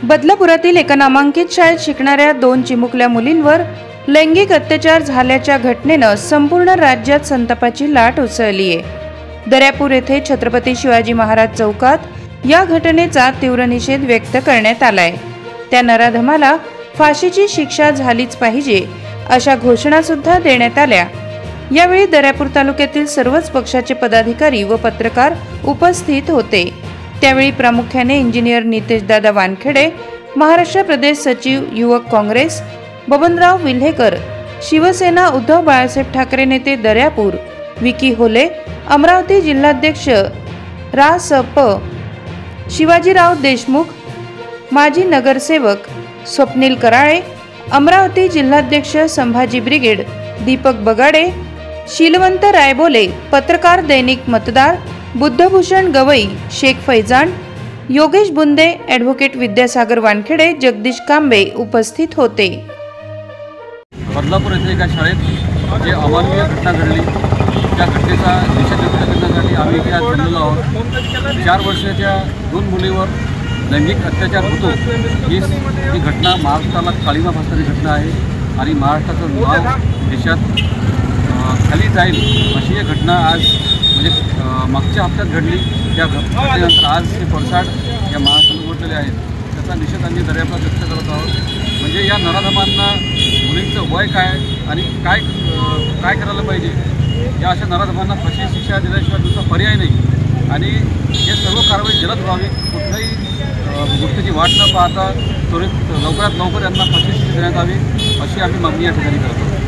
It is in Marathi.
बदलापुरातील एका नामांकित शाळेत शिकणाऱ्या 2 चिमुकल्या मुलींवर लैंगिक अत्याचार झाल्याच्या घटनेनं संपूर्ण राज्यात संतापाची लाट उसळली आहे। दर्यापूर येथे छत्रपती शिवाजी महाराज चौकात या घटनेचा तीव्र निषेध व्यक्त करण्यात आलाय। त्या नराधमाला फाशीची शिक्षा झालीच पाहिजे अशा घोषणा सुद्धा देण्यात आल्या। यावेळी दर्यापूर तालुक्यातील सर्वच पक्षाचे पदाधिकारी व पत्रकार उपस्थित होते। त्यावेळी प्रामुख्याने इंजिनियर नितेशदादा वानखेडे, महाराष्ट्र प्रदेश सचिव युवक काँग्रेस बबनराव विल्हेकर, शिवसेना उद्धव बाळासाहेब ठाकरे नेते दर्यापूर विकी होले, अमरावती जिल्हाध्यक्ष रा.स.प. शिवाजीराव देशमुख, माजी नगरसेवक स्वप्नील कराळे, अमरावती जिल्हाध्यक्ष संभाजी ब्रिगेड दीपक बगाडे, शीलवंत रायबोले, पत्रकार दैनिक मतदार बुद्धभूषण गवई, शेख फैजान, योगेश बुंदे, ॲडव्होकेट विद्यासागर वानखेडे, जगदीश कांबे उपस्थित होते। बदलापूर येथे एका शाळेत जे अमानवीय घटना घडली त्या घटनेचा निषेध व्यक्त करण्यासाठी आम्ही इथे आज जमलेलो आहोत। 4 वर्षाच्या 2 मुलीवर लैंगिक अत्याचार होतो ही घटना महाराष्ट्राला काळीमा फासणारी घटना आहे आणि महाराष्ट्राचं नाव देशात खाली जाईल अशी एक घटना आज म्हणजे मागच्या हप्त्यात घडली। त्या घटनेनंतर आज हे पडसाद या महाराष्ट्रात उमटलेले आहेत। त्याचा निषेध आम्ही दर्यापूर व्यक्त करत आहोत। म्हणजे या नराधमांना मुलींचं वय काय आणि काय करायला पाहिजे, या अशा नराधमांना फाशी शिक्षा दिल्याशिवाय दुसरा पर्याय नाही आणि हे सर्व कारवाई जलद व्हावी। कुठल्याही गोष्टीची वाट न पाहता त्वरित लवकरात लवकर यांना फाशी शिक्षा देण्यात यावी अशी आम्ही मागणी या ठिकाणी करतो।